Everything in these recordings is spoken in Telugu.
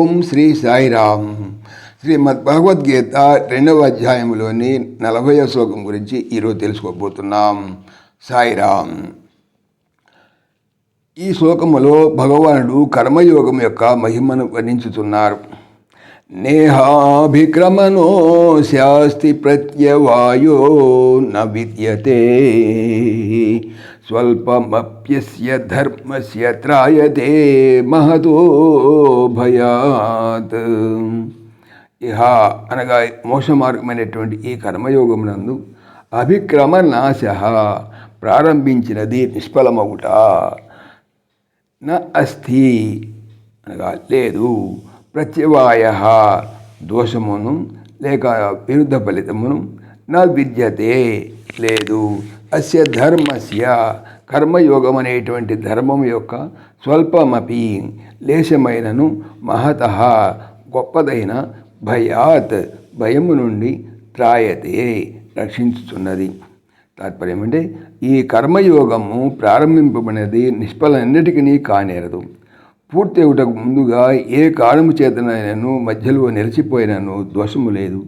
ఓం శ్రీ సాయిరామ్. శ్రీమద్ భగవద్గీత 2వ అధ్యాయంలోని 40వ శ్లోకం గురించి ఈరోజు తెలుసుకోబోతున్నాం. సాయిరామ్. ఈ శ్లోకములో భగవానుడు కర్మయోగం యొక్క మహిమను వర్ణించుతున్నారు. నేహాభిక్రమణో శాస్తి ప్రత్యవాయో న విద్యతే స్వల్పమప్యస్య ధర్మస్య త్రాయతే మహతో భయాత్. ఇహ అనగా మోక్ష మార్గమైనటువంటి ఈ కర్మయోగమునందు అభిక్రమ నాశ ప్రారంభించినది నిష్ఫలమగుట, న అస్థి అనగా లేదు, ప్రత్యవాయ దోషమును లేక విరుద్ధ ఫలితమును, న విద్యతే లేదు, అస్య ధర్మస్య కర్మయోగం అనేటువంటి ధర్మం యొక్క స్వల్పమపి లేశమైనను, మహత గొప్పదైన, భయాత్ భయము నుండి, త్రాయతే రక్షించుతున్నది. తాత్పర్యం అంటే ఈ కర్మయోగము ప్రారంభింపబడినది నిష్ఫలన్నిటికీ కానేరదు. పూర్తి అవుటకు ముందుగా ఏ కారణము చేతనైనను మధ్యలో నిలిచిపోయినను దోషము లేదు.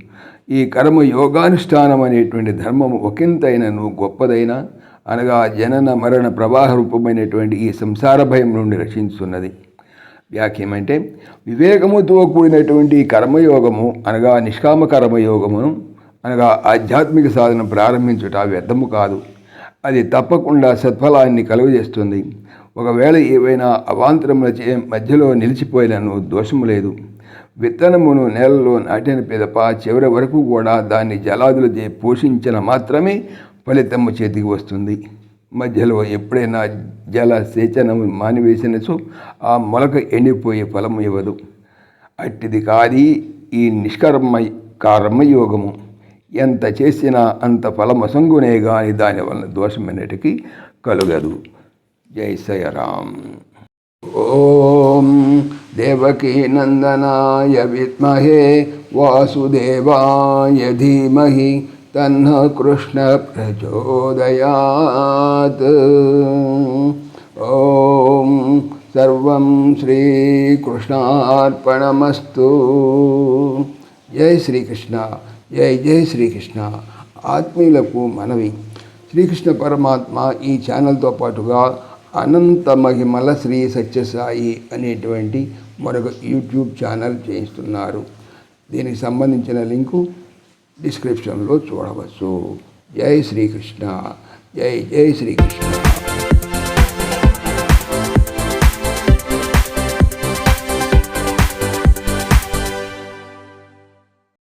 ఈ కర్మ యోగానుష్ఠానం అనేటువంటి ధర్మము ఒకంతైనను గొప్పదైన, అనగా జనన మరణ ప్రవాహ రూపమైనటువంటి ఈ సంసార భయం నుండి రక్షించుతున్నది. వ్యాఖ్యం అంటే వివేకముతో కూడినటువంటి కర్మయోగము అనగా నిష్కామ కర్మయోగమును అనగా ఆధ్యాత్మిక సాధన ప్రారంభించుట వ్యర్థము కాదు. అది తప్పకుండా సత్ఫలాన్ని కలుగజేస్తుంది. ఒకవేళ ఏవైనా అవాంతరములచే మధ్యలో నిలిచిపోయినను దోషము లేదు. విత్తనమును నేలలో నాటిన పిదప చివరి వరకు కూడా దాన్ని జలాదులచే పోషించిన మాత్రమే ఫలితము చేతికి వస్తుంది. మధ్యలో ఎప్పుడైనా జల సేచనము మానివేసినచో ఆ మొలక ఎండిపోయే ఫలము ఇవ్వదు. అట్టిది కాది ఈ కర్మయోగము. ఎంత చేసినా అంత ఫలమసంగునే గాని దానివలన దోషమన్నిటికీ కలుగదు. జై శ్రీరామ్. ఓం దేవకీ నందనాయ విద్మహే వాసుదేవాయ ధీమహి తన్న కృష్ణ ప్రచోదయాత్. ఓం సర్వం శ్రీకృష్ణార్పణమస్తు. జై శ్రీకృష్ణ. జై జై శ్రీకృష్ణ. ఆత్మీయులకు మనవి, శ్రీకృష్ణ పరమాత్మ ఈ ఛానల్తో పాటుగా అనంత మహిమల శ్రీ సత్యసాయి అనేటువంటి మరొక యూట్యూబ్ ఛానల్ చేయిస్తున్నారు. దీనికి సంబంధించిన లింకు డిస్క్రిప్షన్లో చూడవచ్చు. జై శ్రీకృష్ణ. జై జై శ్రీకృష్ణ.